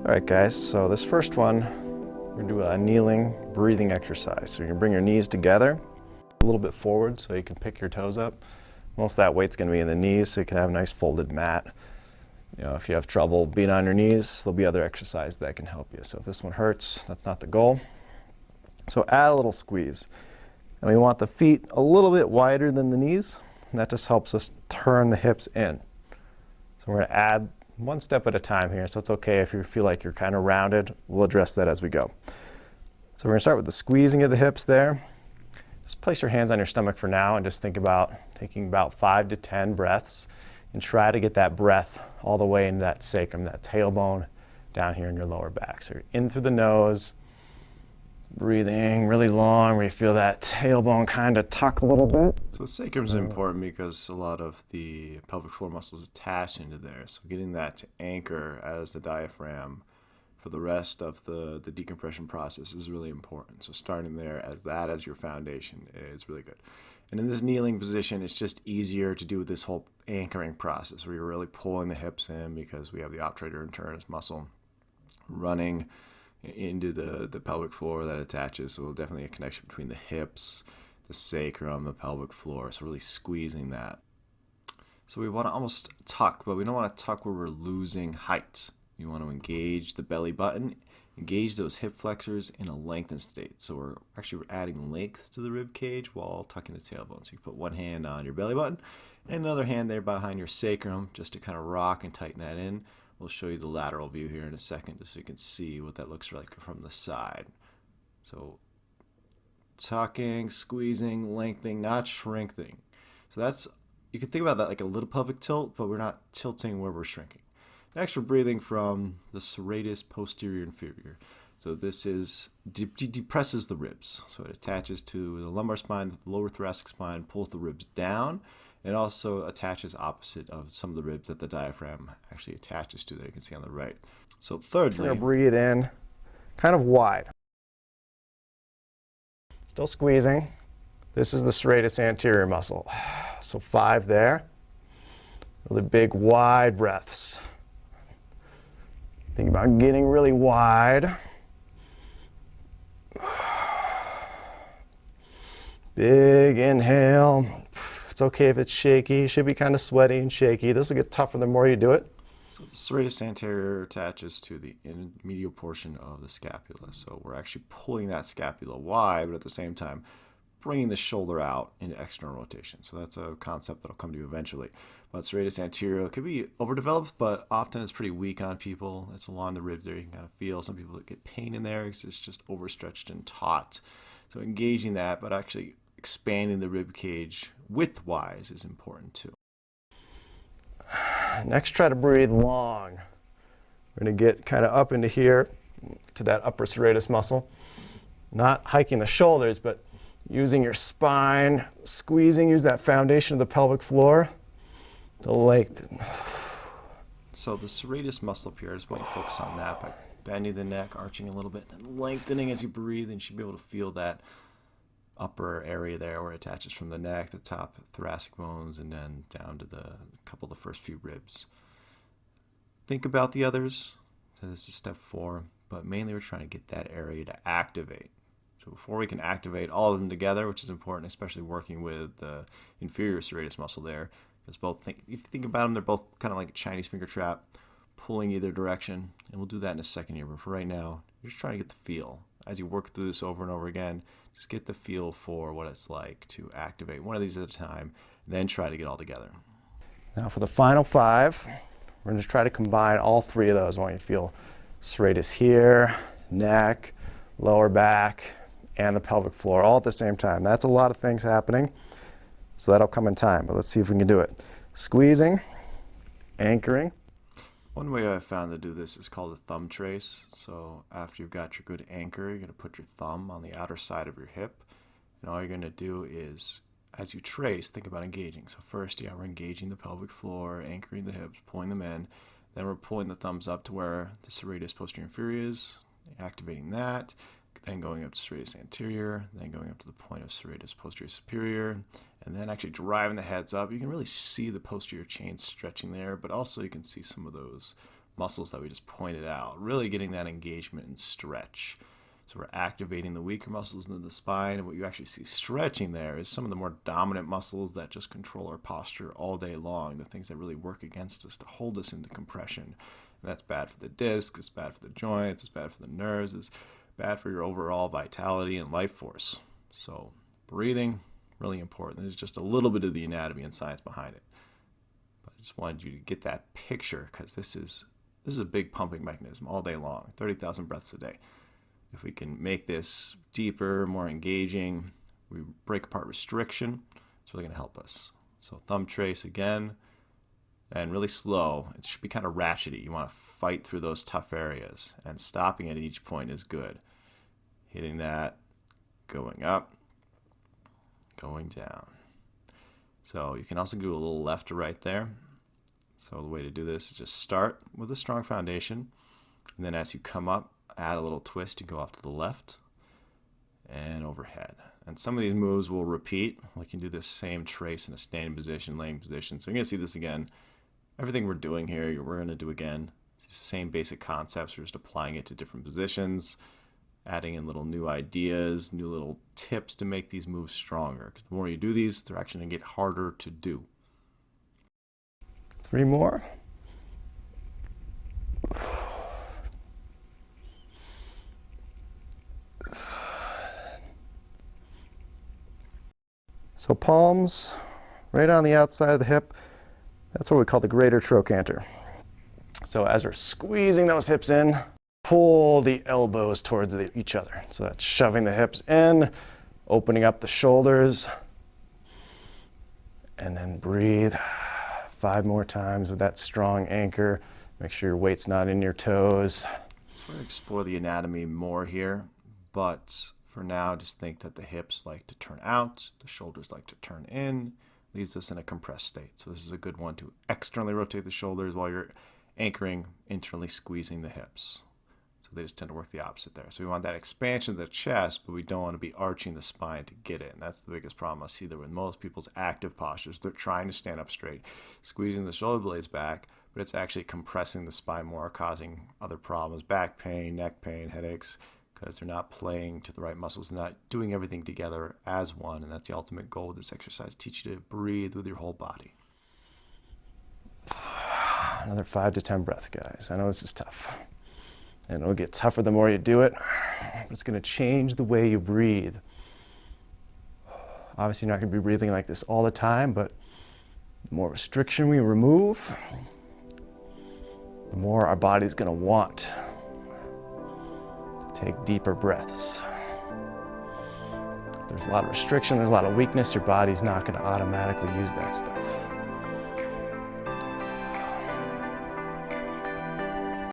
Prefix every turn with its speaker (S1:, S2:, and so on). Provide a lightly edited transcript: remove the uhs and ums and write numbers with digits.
S1: All right, guys, so this first one, we're gonna do a kneeling breathing exercise. So you're gonna bring your knees together, a little bit forward so you can pick your toes up. Most of that weight's gonna be in the knees, so you can have a nice folded mat. You know, if you have trouble being on your knees, there'll be other exercises that can help you. So if this one hurts, that's not the goal. So add a little squeeze. And we want the feet a little bit wider than the knees, and that just helps us turn the hips in. So we're gonna add one step at a time here, so it's okay if you feel like you're kind of rounded. We'll address that as we go. So we're gonna start with the squeezing of the hips there. Just place your hands on your stomach for now and just think about taking about 5 to 10 breaths and try to get that breath all the way into that sacrum, that tailbone down here in your lower back. So you're in through the nose, breathing really long where you feel that tailbone kind of tuck a little bit.
S2: So the sacrum is important because a lot of the pelvic floor muscles attach into there. So getting that to anchor as the diaphragm for the rest of the decompression process is really important. So starting there as your foundation is really good. And in this kneeling position, it's just easier to do this whole anchoring process where you're really pulling the hips in because we have the obturator internis muscle running into the pelvic floor that attaches. So definitely a connection between the hips, the sacrum, the pelvic floor. So really squeezing that. So we want to almost tuck, but we don't want to tuck where we're losing height. We want to engage the belly button, engage those hip flexors in a lengthened state. So we're actually adding length to the rib cage while tucking the tailbone. So you put one hand on your belly button and another hand there behind your sacrum just to kind of rock and tighten that in. We'll show you the lateral view here in a second just so you can see what that looks like from the side. So tucking, squeezing, lengthening, not shrinking. So that's, you can think about that like a little pelvic tilt, but we're not tilting where we're shrinking. Next, we're breathing from the serratus posterior inferior. So this is depresses the ribs. So it attaches to the lumbar spine, the lower thoracic spine, pulls the ribs down. It also attaches opposite of some of the ribs that the diaphragm actually attaches to that you can see on the right. So thirdly,
S1: We're gonna breathe in kind of wide. Still squeezing. This is the serratus anterior muscle. So 5 there. Really big, wide breaths. Think about getting really wide. Big inhale. It's okay if it's shaky. It should be kind of sweaty and shaky. This will get tougher the more you do it.
S2: So the serratus anterior attaches to the medial portion of the scapula. So we're actually pulling that scapula wide, but at the same time, bringing the shoulder out into external rotation. So that's a concept that'll come to you eventually. But serratus anterior could be overdeveloped, but often it's pretty weak on people. It's along the ribs there. You can kind of feel some people get pain in there because it's just overstretched and taut. So engaging that, but actually expanding the rib cage width-wise is important too.
S1: Next, try to breathe long. We're going to get kind of up into here to that upper serratus muscle. Not hiking the shoulders, but using your spine, squeezing, use that foundation of the pelvic floor to lengthen.
S2: So the serratus muscle up here, I just want to focus on that by bending the neck, arching a little bit, then lengthening as you breathe, and you should be able to feel that upper area there where it attaches from the neck, the top thoracic bones, and then down to the couple of the first few ribs. Think about the others. So this is step 4, but mainly we're trying to get that area to activate. So before we can activate all of them together, which is important, especially working with the inferior serratus muscle there, because if you think about them, they're both kind of like a Chinese finger trap, pulling either direction, and we'll do that in a second here. But for right now, you're just trying to get the feel. As you work through this over and over again, just get the feel for what it's like to activate one of these at a time, and then try to get all together.
S1: Now for the final 5, we're going to try to combine all 3 of those. I want you to feel serratus here, neck, lower back, and the pelvic floor all at the same time. That's a lot of things happening, so that'll come in time, but let's see if we can do it. Squeezing, anchoring.
S2: One way I've found to do this is called a thumb trace. So after you've got your good anchor, you're going to put your thumb on the outer side of your hip, and all you're going to do is, as you trace, think about engaging. So first, we're engaging the pelvic floor, anchoring the hips, pulling them in. Then we're pulling the thumbs up to where the serratus posterior inferior is, activating that. Then going up to serratus anterior, then going up to the point of serratus posterior superior, and then actually driving the heads up. You can really see the posterior chain stretching there, but also you can see some of those muscles that we just pointed out, really getting that engagement and stretch. So we're activating the weaker muscles in the spine, and what you actually see stretching there is some of the more dominant muscles that just control our posture all day long, the things that really work against us to hold us into compression. And that's bad for the disc, it's bad for the joints, it's bad for the nerves, it's bad for your overall vitality and life force. So breathing, really important. There's just a little bit of the anatomy and science behind it. But I just wanted you to get that picture, because this is a big pumping mechanism all day long, 30,000 breaths a day. If we can make this deeper, more engaging, we break apart restriction, it's really going to help us. So thumb trace again, and really slow. It should be kind of ratchety. You want to fight through those tough areas, and stopping at each point is good. Hitting that, going up, going down. So you can also do a little left to right there. So the way to do this is just start with a strong foundation, and then as you come up, add a little twist, you go off to the left and overhead. And some of these moves will repeat. We can do this same trace in a standing position, laying position. So you're going to see this again. Everything we're doing here, we're going to do again. It's the same basic concepts. We're just applying it to different positions, adding in little new ideas, new little tips to make these moves stronger. Because the more you do these, they're actually going to get harder to do.
S1: 3 more. So palms right on the outside of the hip, that's what we call the greater trochanter. So as we're squeezing those hips in, pull the elbows towards each other. So that's shoving the hips in, opening up the shoulders, and then breathe 5 more times with that strong anchor. Make sure your weight's not in your toes.
S2: We're going to explore the anatomy more here, but for now, just think that the hips like to turn out, the shoulders like to turn in, leaves us in a compressed state. So this is a good one to externally rotate the shoulders while you're anchoring, internally squeezing the hips. So they just tend to work the opposite there. So we want that expansion of the chest, but we don't want to be arching the spine to get it. And that's the biggest problem I see there with most people's active postures. They're trying to stand up straight, squeezing the shoulder blades back, but it's actually compressing the spine more, causing other problems, back pain, neck pain, headaches, because they're not playing to the right muscles, they're not doing everything together as one. And that's the ultimate goal of this exercise, teach you to breathe with your whole body.
S1: Another 5 to 10 breaths, guys. I know this is tough. And it'll get tougher the more you do it. It's going to change the way you breathe. Obviously, you're not going to be breathing like this all the time, but the more restriction we remove, the more our body's going to want. Take deeper breaths. If there's a lot of restriction, there's a lot of weakness, your body's not going to automatically use that stuff.